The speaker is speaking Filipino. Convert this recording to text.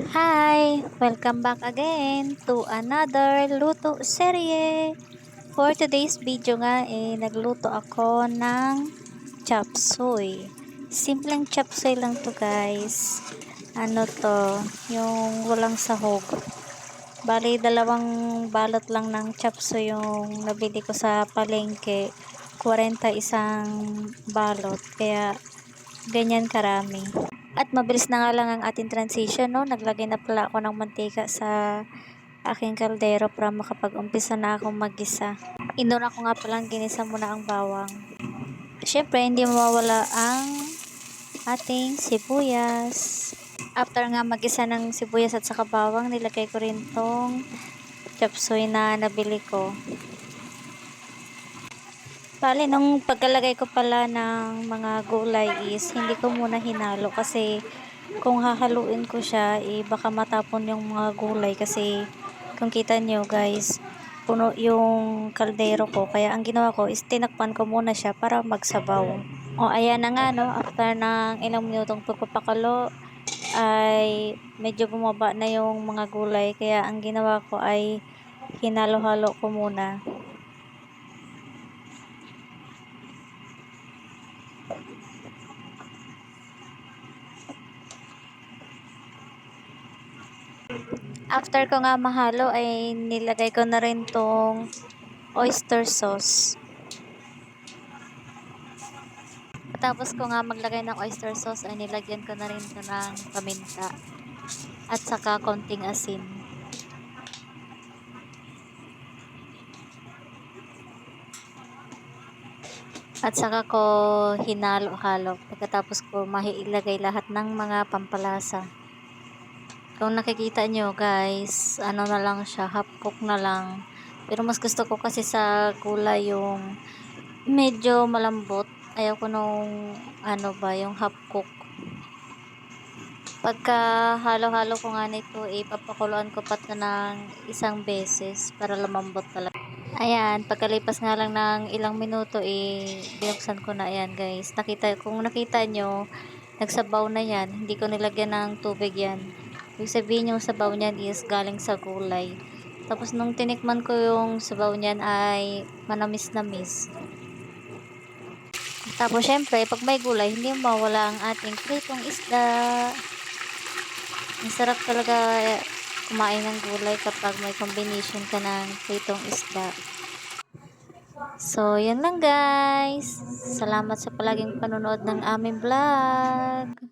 Hi! Welcome back again to another luto serye. For today's video nga nagluto ako ng chop suey. Simpleng chop suey lang to guys. Ano to, yung walang sahog. Bali, dalawang balot lang ng chop suey yung nabili ko sa palengke. 40 isang balot. Kaya ganyan karami. At mabilis na nga lang ang ating transition, no? Naglagay na pala ako ng mantika sa aking kaldero para makapag-umpisa na akong magisa. Inuna ko nga palang ginisa muna ang bawang. Siyempre, hindi mawawala ang ating sibuyas. After nga magisa ng sibuyas at saka bawang, nilagay ko rin tong chop suey na nabili ko. Bali, nung pagkalagay ko pala ng mga gulay is hindi ko muna hinalo kasi kung hahaluin ko siya, baka matapon yung mga gulay kasi kung kita nyo guys, puno yung kaldero ko. Kaya ang ginawa ko is tinakpan ko muna siya para magsabaw. O ayan na nga no, after ng ilang minutong pagpapakalo ay medyo bumaba na yung mga gulay. Kaya ang ginawa ko ay hinalo-halo ko muna. After ko nga mahalo ay nilagay ko na rin tong oyster sauce. Tapos ko nga maglagay ng oyster sauce ay nilagyan ko na rin ito ng paminta at saka konting asin. At saka ko hinalo-halo pagkatapos ko mailagay lahat ng mga pampalasa. Kung nakikita nyo guys, ano na lang siya, half cook na lang. Pero mas gusto ko kasi sa gulay yung medyo malambot. Ayaw ko nung ano ba, yung half cook. Pagka halo-halo ko nga nito, papakuluan ko pa ito ng isang beses para lumambot talaga. Ayan, pagkalipas nga lang ng ilang minuto, binuksan ko na. Ayan guys, kung nakita nyo, nagsabaw na yan. Hindi ko nilagyan ng tubig yan. Ibig sabihin yung sabaw niyan is galing sa gulay. Tapos nung tinikman ko yung sabaw niyan ay manamis-namis. Tapos syempre, pag may gulay, hindi mawala ang ating pritong isda. Ang sarap talaga kumain ng gulay kapag may combination ka ng pritong isda. So, yan lang guys. Salamat sa palaging panonood ng aming vlog.